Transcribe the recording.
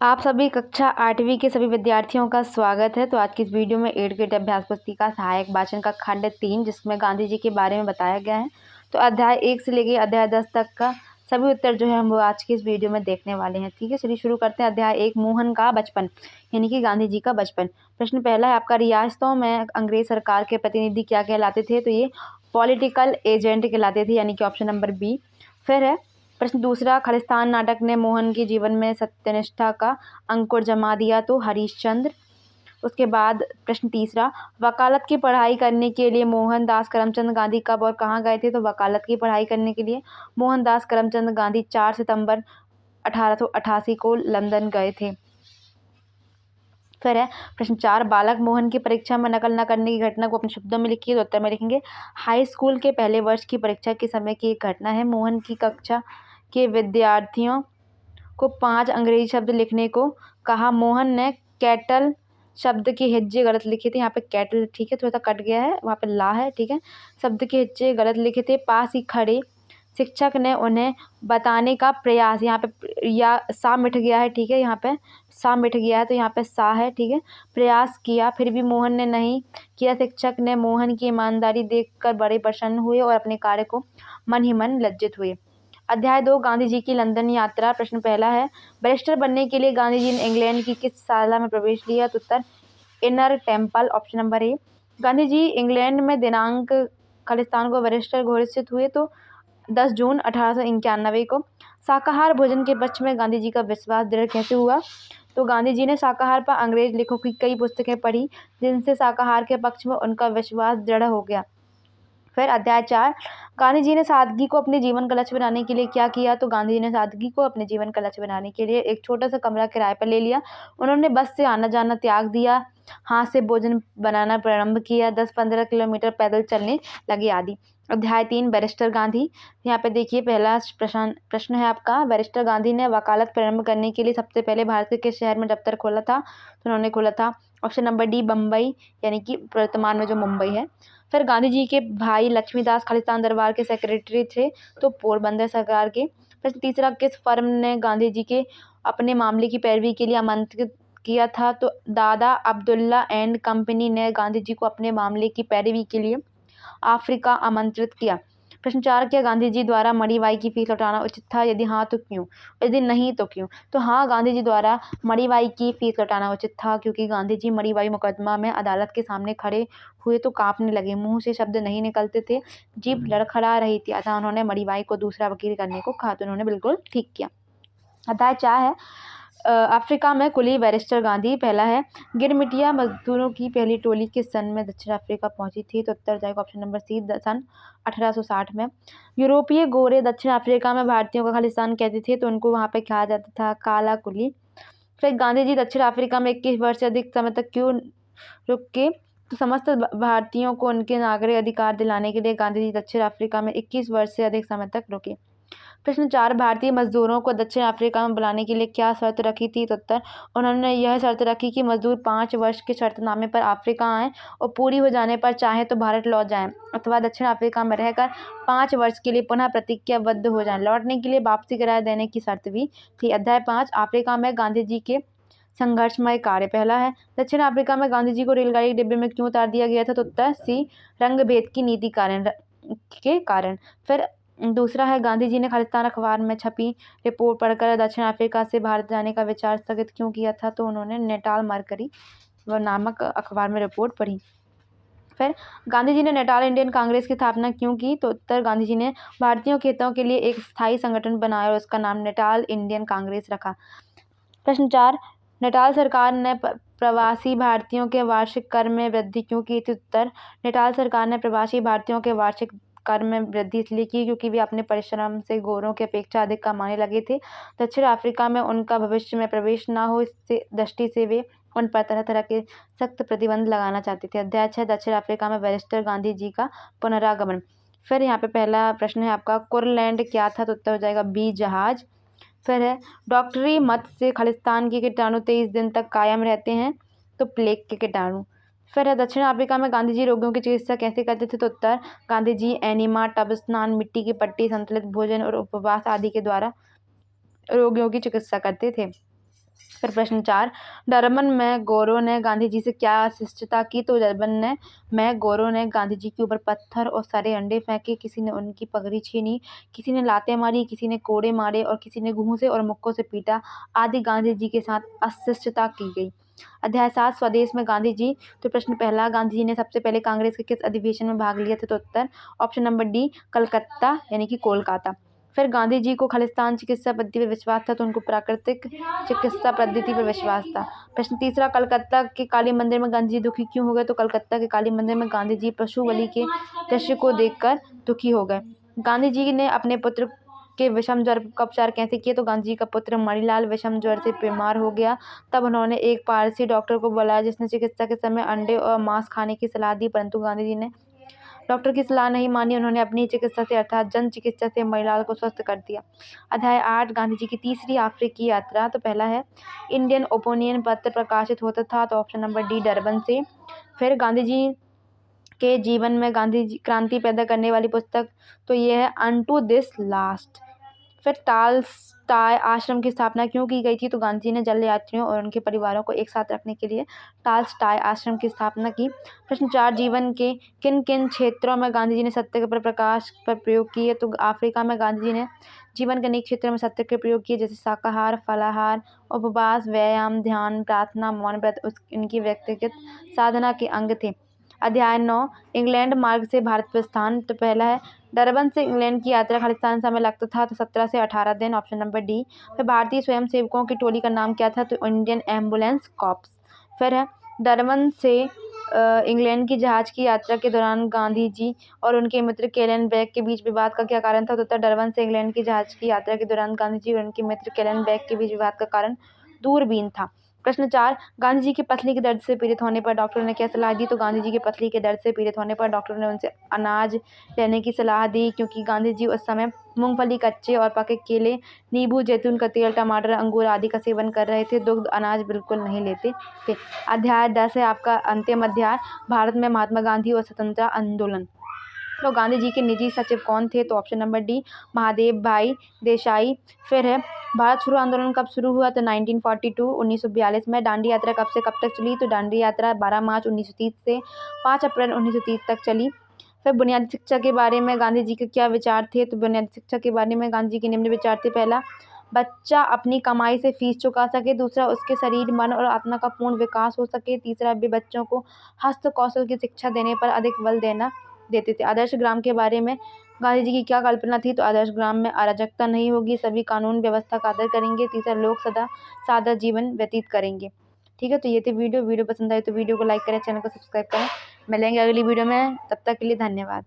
आप सभी कक्षा 8वीं के सभी विद्यार्थियों का स्वागत है। तो आज की इस वीडियो में 8 ग्रेड अभ्यास पुस्तिका सहायक वाचन का खंड 3 जिसमें गांधी जी के बारे में बताया गया है। तो अध्याय 1 से लेके अध्याय 10 तक का सभी उत्तर जो है हम वो आज की इस वीडियो में देखने वाले हैं। ठीक है, चलिए शुरू करते हैं। अध्याय 1, मोहन का बचपन, यानी कि गांधी जी का बचपन। प्रश्न पहला है आपका, रियासतों में अंग्रेज सरकार के प्रतिनिधि क्या कहलाते थे? तो ये पॉलिटिकल एजेंट कहलाते थे, यानी कि ऑप्शन नंबर बी। फिर है प्रश्न दूसरा, खालिस्तान नाटक ने मोहन के जीवन में सत्यनिष्ठा का अंकुर जमा दिया? तो हरिश्चंद्र। उसके बाद प्रश्न तीसरा, वकालत की पढ़ाई करने के लिए मोहनदास करमचंद गांधी कब और कहाँ गए थे? तो वकालत की पढ़ाई करने के लिए मोहनदास करमचंद गांधी 4 सितंबर 1888 को लंदन गए थे। फिर है प्रश्न 4, बालक मोहन की परीक्षा में नकल न करने की घटना को अपने शब्दों में लिखिए। तो उत्तर में लिखेंगे, हाई स्कूल के पहले वर्ष की परीक्षा के समय की एक घटना है। मोहन की कक्षा के विद्यार्थियों को 5 अंग्रेजी शब्द लिखने को कहा। मोहन ने कैटल शब्द के हिज्जे गलत लिखे थे। यहाँ पे कैटल ठीक है, थोड़ा सा कट गया है, वहाँ पे ला है। ठीक है, शब्द के हिज्जे गलत लिखे थे। पास ही खड़े शिक्षक ने उन्हें बताने का प्रयास, यहाँ पे या सा मिट गया है। ठीक है, यहाँ पे सा मिट गया है तो यहाँ पे सा है। ठीक है, प्रयास किया फिर भी मोहन ने नहीं किया। शिक्षक ने मोहन की ईमानदारी देखकर बड़े प्रसन्न हुए और अपने कार्य को मन ही मन लज्जित हुए। अध्याय 2, गांधी जी की लंदन यात्रा। प्रश्न पहला है, बैरिस्टर बनने के लिए गांधी जी ने इंग्लैंड की किस शाला में प्रवेश लिया? तो उत्तर inner temple, option number A. Gandhi ji England में दिनांक खालिस्तान को बैरिस्टर घोषित हुए तो 10 जून 1891 को। शाकाहार भोजन के पक्ष में गांधी जी का विश्वास दृढ़ कैसे हुआ? तो गांधी जी ने शाकाहार पर अंग्रेज लेखकों की कई पुस्तकें पढ़ी जिनसे शाकाहार के पक्ष में उनका विश्वास दृढ़ हो गया। फिर अध्याय 4, गांधी जी ने सादगी को अपने जीवन का लक्ष्य बनाने के लिए क्या किया? तो गांधी जी ने सादगी को अपने जीवन का लक्ष्य बनाने के लिए एक छोटा सा कमरा किराए पर ले लिया। उन्होंने बस से आना जाना त्याग दिया, हाथ से भोजन बनाना प्रारंभ किया, 10-15 किलोमीटर पैदल चलने लगे आदि। अध्याय 3, बैरिस्टर गांधी। यहाँ पे देखिए पहला प्रश्न है आपका, बैरिस्टर गांधी ने वकालत प्रारंभ करने के लिए सबसे पहले भारत के किस शहर में दफ्तर खोला था? तो उन्होंने खोला था ऑप्शन नंबर डी, बम्बई, यानी कि वर्तमान में जो मुंबई है। फिर गांधी जी के भाई लक्ष्मीदास खालिस्तान दरबार के सेक्रेटरी थे तो पोरबंदर सरकार के। फिर तीसरा, किस फर्म ने गांधी जी के अपने मामले की पैरवी के लिए आमंत्रित किया था? तो दादा अब्दुल्ला एंड कंपनी ने गांधी जी को अपने मामले की पैरवी के लिए अफ्रीका आमंत्रित किया। प्रश्न 4, क्या गांधी जी द्वारा मणिबाई की फीस लौटाना उचित था? यदि हाँ तो क्यों? यदि नहीं तो क्यों? तो हाँ, गांधी जी द्वारा मणिबाई की फीस लौटाना उचित था क्योंकि गांधी जी मणिबाई मुकदमा में अदालत के सामने खड़े हुए तो कांपने लगे, मुंह से शब्द नहीं निकलते थे, जीभ लड़खड़ा रही थी। अतः उन्होंने मणिबाई को दूसरा वकील करने को कहा तो उन्होंने बिल्कुल ठीक किया। अध्याय 4 है अफ्रीका में कुली बैरिस्टर गांधी। पहला है, गिरमिटिया मजदूरों की पहली टोली किस सन में दक्षिण अफ्रीका पहुंची थी? तो उत्तर जाएगा ऑप्शन नंबर सी, सन 1860 में। यूरोपीय गोरे दक्षिण अफ्रीका में भारतीयों का खालिस्तान कहते थे तो उनको वहां पे कहा जाता था काला कुली। फिर गांधी जी दक्षिण अफ्रीका में 21 वर्ष से अधिक समय तक क्यों रुके? तो समस्त भारतीयों को उनके नागरिक अधिकार दिलाने के लिए गांधी जी दक्षिण अफ्रीका में 21 वर्ष से अधिक समय तक रुके। प्रश्न 4, भारतीय मजदूरों को दक्षिण अफ्रीका में बुलाने के लिए क्या शर्त रखी थी? तो उत्तर उन्होंने यह शर्त रखी कि मजदूर 5 वर्ष के शर्तनामे पर अफ्रीका आएँ और पूरी हो जाने पर चाहे तो भारत लौट जाएं अथवा दक्षिण अफ्रीका में रहकर 5 वर्ष के लिए पुनः प्रतिज्ञाबद्ध हो जाएं। लौटने के लिए वापसी किराया देने की शर्त भी थी। अध्याय 5, अफ्रीका में गांधी जी के संघर्षमय कार्य। पहला है, दक्षिण अफ्रीका में गांधी जी को रेलगाड़ी के डिब्बे में क्यों उतार दिया गया था? तो उत्तर सी, रंग भेद की नीति के कारण। फिर दूसरा है, गांधी जी ने खालिस्तान अखबार में छपी रिपोर्ट पढ़कर दक्षिण अफ्रीका से भारत जाने का विचार स्थगित क्यों किया था? तो उन्होंने नेटाल मरकरी व नामक अखबार में रिपोर्ट पढ़ी। फिर गांधी जी ने नेटाल इंडियन कांग्रेस की स्थापना क्यों की? तो उत्तर गांधी जी ने भारतीयों के हितों के लिए एक स्थायी संगठन बनाया और उसका नाम नेटाल इंडियन कांग्रेस रखा। प्रश्न 4, नेटाल सरकार ने प्रवासी भारतीयों के वार्षिक कर में वृद्धि क्यों की थी? उत्तर नेटाल सरकार ने प्रवासी भारतीयों के वार्षिक कर में वृद्धि इसलिए की क्योंकि वे अपने परिश्रम से गोरों की अपेक्षा अधिक कमाने लगे थे। दक्षिण अफ्रीका में उनका भविष्य में प्रवेश न हो, इससे दृष्टि से वे उन पर तरह तरह के सख्त प्रतिबंध लगाना चाहते थे। अध्याय 6, दक्षिण अफ्रीका में बैरिस्टर गांधी जी का पुनरागमन। फिर यहाँ पे पहला प्रश्न है आपका, कुरलैंड क्या था? तो उत्तर हो जाएगा बी, जहाज। फिर है, डॉक्टरी मत से खालिस्तान के कीटाणु 23 दिन तक कायम रहते हैं तो प्लेग के कीटाणु। फिर है, दक्षिण अफ्रीका में गांधी जी रोगियों की चिकित्सा कैसे करते थे? तो उत्तर गांधी जी एनिमा, टब स्नान, मिट्टी की पट्टी, संतुलित भोजन और उपवास आदि के द्वारा रोगियों की चिकित्सा करते थे। फिर प्रश्न 4, डरबन में गोरों ने गांधी जी से क्या शिष्टता की? तो डरबन में गोरों ने गांधी जी के ऊपर पत्थर और सड़े अंडे फेंके, किसी ने उनकी पगड़ी छीनी, किसी ने लातें मारी, किसी ने कोड़े मारे और किसी ने घूंसे और मुक्कों से पीटा आदि गांधी जी के साथ अशिष्टता की गई। अध्याय 7, स्वदेश में गांधी जी। तो प्रश्न पहला, गांधी जी ने सबसे पहले कांग्रेस के किस अधिवेशन में भाग लिया था? तो उत्तर ऑप्शन नंबर डी, कलकत्ता यानी कि कोलकाता। फिर गांधी जी को खालिस्तान चिकित्सा पद्धति पर विश्वास था तो उनको प्राकृतिक चिकित्सा पद्धति पर विश्वास था। प्रश्न तीसरा, कलकत्ता के काली मंदिर में गांधी जी दुखी क्यों हो गए? तो कलकत्ता के काली मंदिर में गांधी जी पशु बलि के दृश्य को देखकर दुखी हो गए। गांधी जी ने अपने पुत्र के विषम ज्वर का उपचार कैसे किया? तो गांधी जी का पुत्र मणिलाल विषम ज्वर से बीमार हो गया। तब उन्होंने एक पारसी डॉक्टर को बुलाया जिसने चिकित्सा के समय अंडे और मांस खाने की सलाह दी, परंतु गांधी जी ने डॉक्टर की सलाह नहीं मानी। उन्होंने अपनी चिकित्सा से अर्थात जन चिकित्सा से मणिलाल को स्वस्थ कर दिया। अध्याय 8, गांधी जी की तीसरी अफ्रीकी यात्रा। तो पहला है, इंडियन ओपिनियन पत्र प्रकाशित होता था तो ऑप्शन नंबर डी, डरबन से। फिर गांधी जी के जीवन में गांधी जी क्रांति पैदा करने वाली पुस्तक, तो ये है अनटू दिस लास्ट। फिर टालस्टॉय आश्रम की स्थापना क्यों की गई थी? तो गांधी जी ने जल यात्रियों और उनके परिवारों को एक साथ रखने के लिए टालस्टॉय आश्रम की स्थापना की। प्रश्न 4, जीवन के किन किन क्षेत्रों में गांधी जी ने सत्य पर प्रकाश पर प्रयोग किए? तो अफ्रीका में गांधी जी ने जीवन के अनेक क्षेत्रों में सत्य के प्रयोग किए, जैसे शाकाहार, फलाहार, उपवास, व्यायाम, ध्यान, प्रार्थना, मौन व्रत इनकी व्यक्तिगत साधना के अंग थे। अध्याय 9, इंग्लैंड मार्ग से भारत प्रस्थान। तो पहला है, डरबन से इंग्लैंड की यात्रा खालिस्तान समय लगता था तो 17 से 18 दिन, ऑप्शन नंबर डी। फिर भारतीय स्वयंसेवकों की टोली का नाम क्या था? तो इंडियन एम्बुलेंस कॉर्प्स। फिर है, डरबन से इंग्लैंड की जहाज की यात्रा के दौरान गांधी जी और उनके मित्र केलन बेक के बीच विवाद का क्या कारण था? तो उत्तर डरबन से इंग्लैंड की जहाज की यात्रा के दौरान गांधी जी और उनके मित्र केलन बेक के बीच विवाद का कारण दूरबीन था। प्रश्न 4, गांधी जी की पथरी के दर्द से पीड़ित होने पर डॉक्टर ने क्या सलाह दी? तो गांधी जी की पथरी के दर्द से पीड़ित होने पर डॉक्टर ने उनसे अनाज लेने की सलाह दी, क्योंकि गांधी जी उस समय मूंगफली, कच्चे और पके केले, नींबू, जैतून का तेल, टमाटर, अंगूर आदि का सेवन कर रहे थे। दुग्ध, अनाज बिल्कुल नहीं लेते थे। अध्याय 10 है आपका अंतिम अध्याय, भारत में महात्मा गांधी और स्वतंत्रता आंदोलन। तो गांधी जी के निजी सचिव कौन थे? तो ऑप्शन नंबर डी, महादेव भाई देसाई। फिर है, भारत छोड़ो आंदोलन कब शुरू हुआ? तो 1942 में। दांडी यात्रा कब से कब तक चली? तो दांडी यात्रा 12 मार्च 1930 से 5 अप्रैल 1930 तक चली। फिर बुनियादी शिक्षा के बारे में गांधी जी के क्या विचार थे? तो बुनियादी शिक्षा के बारे में गांधी जी के निम्न विचार थे। पहला, बच्चा अपनी कमाई से फीस चुका सके। दूसरा, उसके शरीर, मन और आत्मा का पूर्ण विकास हो सके। तीसरा, वे बच्चों को हस्त कौशल की शिक्षा देने पर अधिक बल देते थे। आदर्श ग्राम के बारे में गांधी जी की क्या कल्पना थी? तो आदर्श ग्राम में अराजकता नहीं होगी, सभी कानून व्यवस्था का आदर करेंगे। तीसरा, लोग सदा सादा जीवन व्यतीत करेंगे। ठीक है, तो ये थी वीडियो पसंद आई तो वीडियो को लाइक करें, चैनल को सब्सक्राइब करें। मिलेंगे अगली वीडियो में, तब तक के लिए धन्यवाद।